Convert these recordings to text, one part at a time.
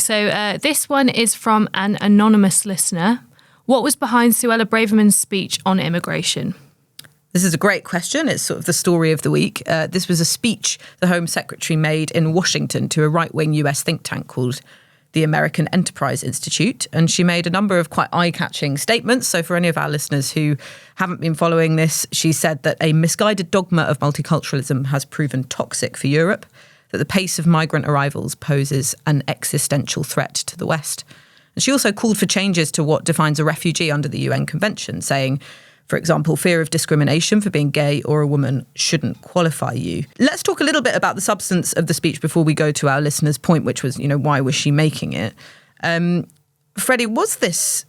so this one is from an anonymous listener. What was behind Suella Braverman's speech on immigration? This is a great question. It's sort of the story of the week. This was a speech the Home Secretary made in Washington to a right-wing US think tank called the American Enterprise Institute. And she made a number of quite eye-catching statements. So for any of our listeners who haven't been following this, she said that a misguided dogma of multiculturalism has proven toxic for Europe, that the pace of migrant arrivals poses an existential threat to the West. And she also called for changes to what defines a refugee under the UN Convention, saying, for example, fear of discrimination for being gay or a woman shouldn't qualify you. Let's talk a little bit about the substance of the speech before we go to our listener's point, which was, why was she making it? Freddie, was this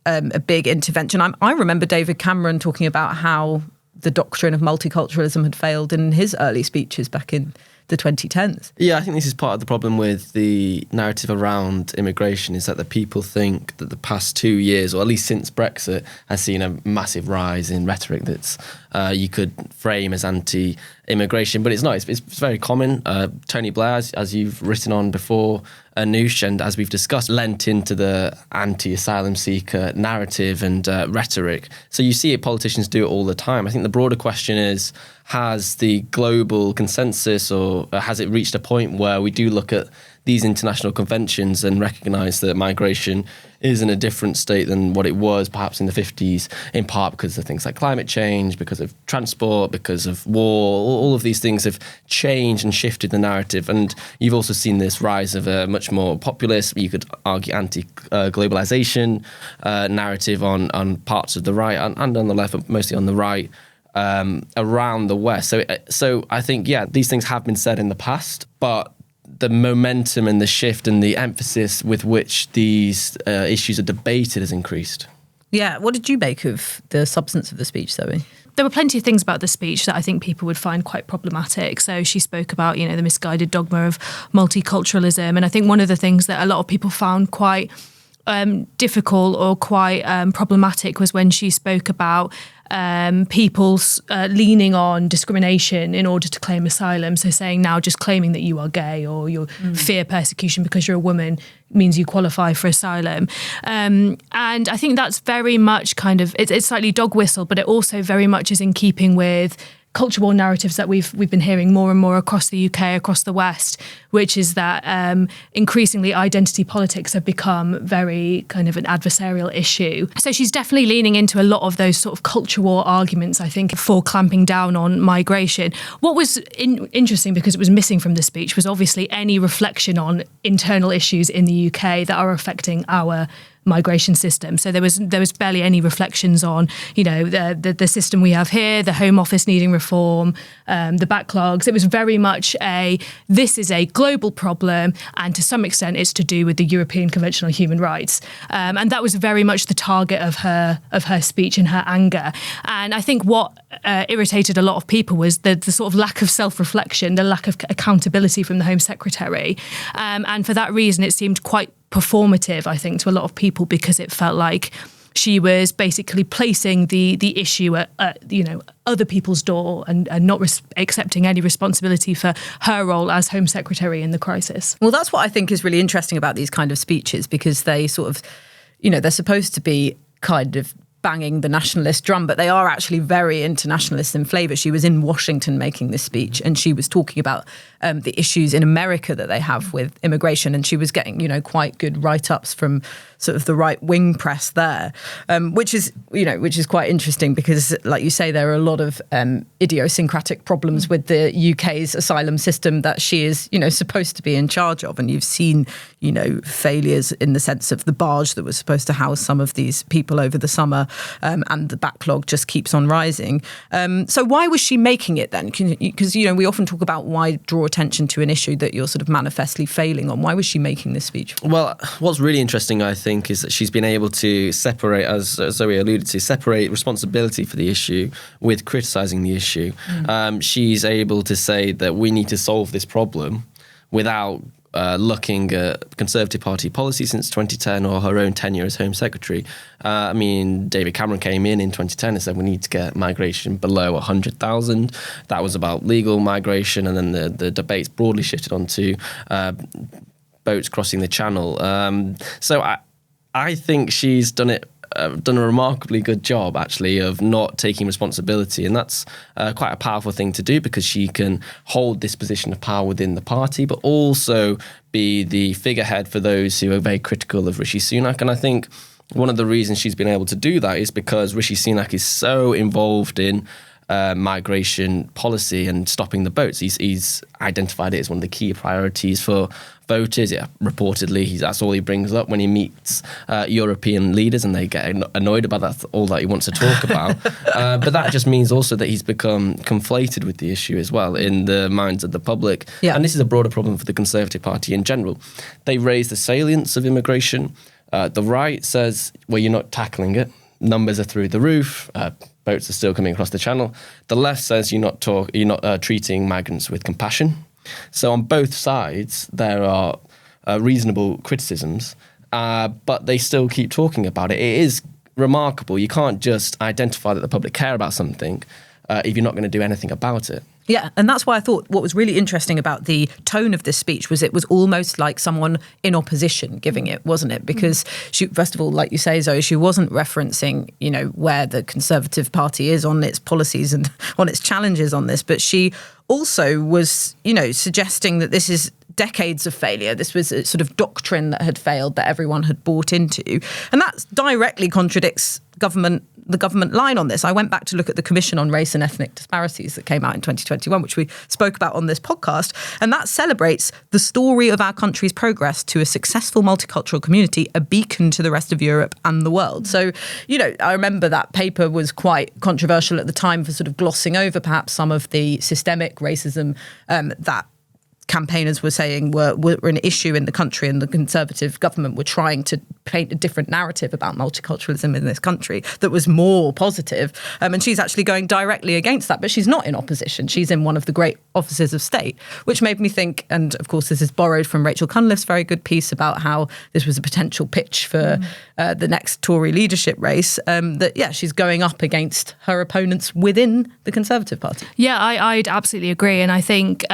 a big intervention? I remember David Cameron talking about how the doctrine of multiculturalism had failed in his early speeches back in the 2010s. Yeah, I think this is part of the problem with the narrative around immigration, is that the people think that the past 2 years, or at least since Brexit, has seen a massive rise in rhetoric that's you could frame as anti-immigration, but it's not. It's very common. Tony Blair, as you've written on before, Anoosh, and as we've discussed, lent into the anti-asylum seeker narrative and rhetoric. So you see politicians do it all the time. I think the broader question is, has the global consensus, or has it reached a point where we do look at these international conventions and recognise that migration is in a different state than what it was perhaps in the 50s, in part because of things like climate change, because of transport, because of war. All of these things have changed and shifted the narrative. And you've also seen this rise of a much more populist, you could argue anti-globalisation narrative on parts of the right and on the left, but mostly on the right, around the West. So I think, these things have been said in the past, but the momentum and the shift and the emphasis with which these issues are debated has increased. Yeah, what did you make of the substance of the speech, Zoe? There were plenty of things about the speech that I think people would find quite problematic. So she spoke about, the misguided dogma of multiculturalism. And I think one of the things that a lot of people found quite difficult or quite problematic was when she spoke about people leaning on discrimination in order to claim asylum. So saying now just claiming that you are gay or you fear persecution because you're a woman means you qualify for asylum. And I think that's very much it's slightly dog whistle, but it also very much is in keeping with culture war narratives that we've been hearing more and more across the UK, across the West, which is that increasingly identity politics have become very kind of an adversarial issue. So she's definitely leaning into a lot of those sort of culture war arguments, I think, for clamping down on migration. What was interesting, because it was missing from the speech, was obviously any reflection on internal issues in the UK that are affecting our migration system. So there was barely any reflections on, the system we have here, the Home Office needing reform, the backlogs. It was very much this is a global problem, and to some extent it's to do with the European Convention on Human Rights. And that was very much the target of her speech and her anger. And I think what irritated a lot of people was the sort of lack of self-reflection, the lack of accountability from the Home Secretary. And for that reason, it seemed quite performative, I think, to a lot of people, because it felt like she was basically placing the issue at other people's door and not accepting any responsibility for her role as Home Secretary in the crisis. Well, that's what I think is really interesting about these kind of speeches, because they sort of, they're supposed to be kind of banging the nationalist drum, but they are actually very internationalist in flavour. She was in Washington making this speech, and she was talking about the issues in America that they have with immigration, and she was getting, quite good write-ups from sort of the right-wing press there, which is quite interesting, because, like you say, there are a lot of idiosyncratic problems with the UK's asylum system that she is, supposed to be in charge of, and you've seen, failures in the sense of the barge that was supposed to house some of these people over the summer. And the backlog just keeps on rising. So why was she making it then? Because, we often talk about why draw attention to an issue that you're sort of manifestly failing on. Why was she making this speech? Well, what's really interesting, I think, is that she's been able to separate, as Zoe alluded to, separate responsibility for the issue with criticising the issue. She's able to say that we need to solve this problem without looking at Conservative Party policy since 2010 or her own tenure as Home Secretary. David Cameron came in 2010 and said we need to get migration below 100,000. That was about legal migration, and then the debates broadly shifted onto boats crossing the channel. So I think she's done a remarkably good job, actually, of not taking responsibility. And that's quite a powerful thing to do, because she can hold this position of power within the party, but also be the figurehead for those who are very critical of Rishi Sunak. And I think one of the reasons she's been able to do that is because Rishi Sunak is so involved in migration policy and stopping the boats. He's identified it as one of the key priorities for voters. Reportedly, that's all he brings up when he meets European leaders, and they get annoyed about that, all that he wants to talk about. But that just means also that he's become conflated with the issue as well in the minds of the public. Yeah. And this is a broader problem for the Conservative Party in general. They raise the salience of immigration. The right says, well, you're not tackling it. Numbers are through the roof. Boats are still coming across the channel. The left says you're not treating migrants with compassion. So on both sides, there are reasonable criticisms, but they still keep talking about it. It is remarkable. You can't just identify that the public care about something if you're not going to do anything about it. Yeah, and that's why I thought what was really interesting about the tone of this speech was it was almost like someone in opposition giving it, wasn't it? Because she, first of all, like you say, Zoe, she wasn't referencing, where the Conservative Party is on its policies and on its challenges on this, but she also was, suggesting that this is decades of failure. This was a sort of doctrine that had failed, that everyone had bought into. And that directly contradicts the government line on this. I went back to look at the Commission on Race and Ethnic Disparities that came out in 2021, which we spoke about on this podcast, and that celebrates the story of our country's progress to a successful multicultural community, a beacon to the rest of Europe and the world. So, I remember that paper was quite controversial at the time for sort of glossing over perhaps some of the systemic racism that campaigners were saying were an issue in the country, and the Conservative government were trying to paint a different narrative about multiculturalism in this country that was more positive. And she's actually going directly against that, but she's not in opposition. She's in one of the great offices of state, which made me think, and of course this is borrowed from Rachel Cunliffe's very good piece about how this was a potential pitch for the next Tory leadership race, she's going up against her opponents within the Conservative Party. Yeah, I'd absolutely agree. And I think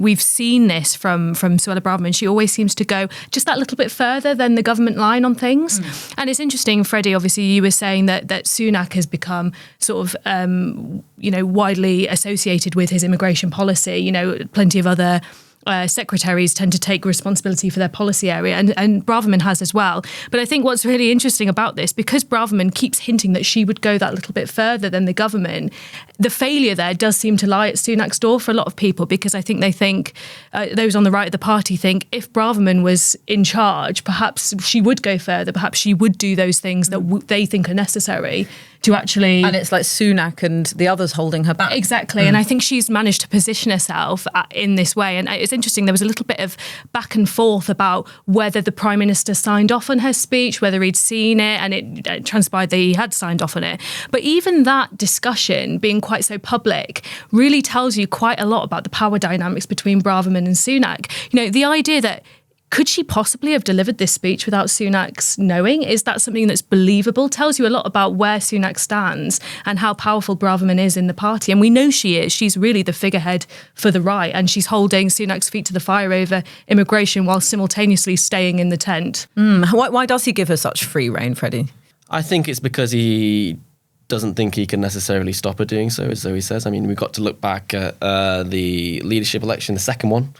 we've seen this from Suella Braverman. She always seems to go just that little bit further than the government line on things. And it's interesting, Freddie, obviously you were saying that Sunak has become sort of, widely associated with his immigration policy. Plenty of other secretaries tend to take responsibility for their policy area, and Braverman has as well. But I think what's really interesting about this, because Braverman keeps hinting that she would go that little bit further than the government, the failure there does seem to lie at Sunak's door for a lot of people, because I think they think, those on the right of the party think, if Braverman was in charge, perhaps she would go further, perhaps she would do those things that they think are necessary to actually... And it's like Sunak and the others holding her back. Exactly. And I think she's managed to position herself in this way. And it's interesting, there was a little bit of back and forth about whether the Prime Minister signed off on her speech, whether he'd seen it, and it transpired that he had signed off on it. But even that discussion, being quite so public, really tells you quite a lot about the power dynamics between Braverman and Sunak. The idea that could she possibly have delivered this speech without Sunak's knowing? Is that something that's believable? Tells you a lot about where Sunak stands and how powerful Braverman is in the party. And we know she is. She's really the figurehead for the right, and she's holding Sunak's feet to the fire over immigration while simultaneously staying in the tent. Why does he give her such free rein, Freddie? I think it's because he doesn't think he can necessarily stop her doing so, as Zoe says. I mean, we've got to look back at the leadership election, the second one,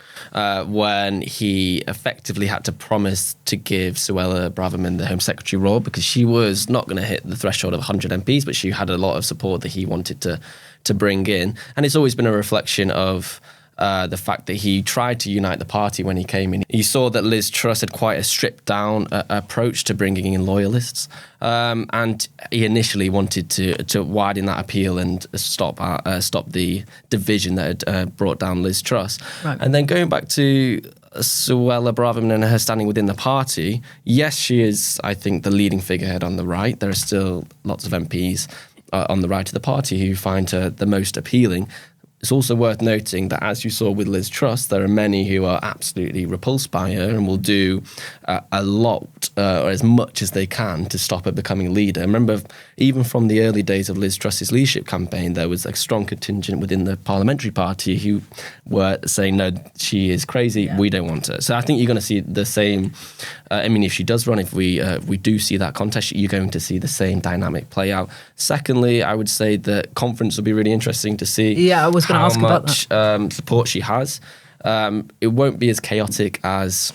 when he effectively had to promise to give Suella Braverman the Home Secretary role, because she was not going to hit the threshold of 100 MPs, but she had a lot of support that he wanted to bring in. And it's always been a reflection of the fact that he tried to unite the party when he came in. He saw that Liz Truss had quite a stripped-down approach to bringing in loyalists, and he initially wanted to widen that appeal and stop the division that had brought down Liz Truss. Right. And then going back to Suella Braverman and her standing within the party, yes, she is, I think, the leading figurehead on the right. There are still lots of MPs on the right of the party who find her the most appealing. It's also worth noting that, as you saw with Liz Truss, there are many who are absolutely repulsed by her and will do a lot or as much as they can to stop her becoming leader. I remember even from the early days of Liz Truss's leadership campaign, there was a strong contingent within the parliamentary party who were saying, no, she is crazy, we don't want her. So I think you're going to see the same, if she does run, if we do see that contest, you're going to see the same dynamic play out. Secondly, I would say the conference will be really interesting to see I was going to ask about much support she has. It won't be as chaotic as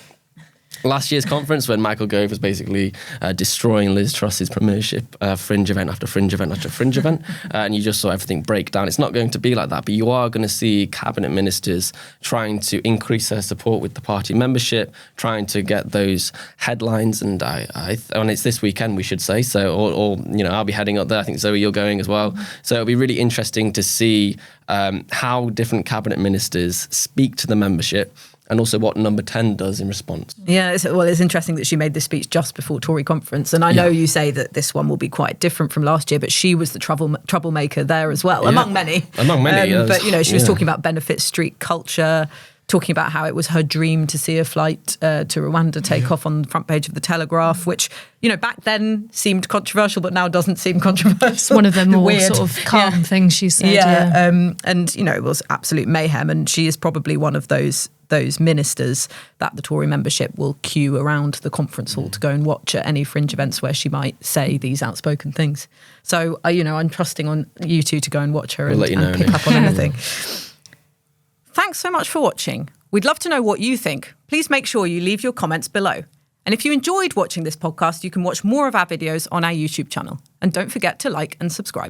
last year's conference when Michael Gove was basically destroying Liz Truss's premiership, fringe event after fringe event after fringe event, and you just saw everything break down. It's not going to be like that, but you are going to see cabinet ministers trying to increase their support with the party membership, trying to get those headlines, and and it's this weekend, we should say, so, or I'll be heading up there. I think, Zoe, you're going as well. So it'll be really interesting to see how different cabinet ministers speak to the membership, and also what Number 10 does in response. Yeah, it's interesting that she made this speech just before Tory conference. And I know you say that this one will be quite different from last year, but she was the troublemaker there as well, among many. Among many, But, she was talking about benefit street culture, talking about how it was her dream to see a flight to Rwanda take off on the front page of the Telegraph, which, back then seemed controversial, but now doesn't seem controversial. It's one of the more Weird. sort of calm things she said. And, it was absolute mayhem. And she is probably one of those ministers that the Tory membership will queue around the conference hall to go and watch at any fringe events where she might say these outspoken things. So, I'm trusting on you two to go and watch her and pick up on anything. Thanks so much for watching. We'd love to know what you think. Please make sure you leave your comments below. And if you enjoyed watching this podcast, you can watch more of our videos on our YouTube channel. And don't forget to like and subscribe.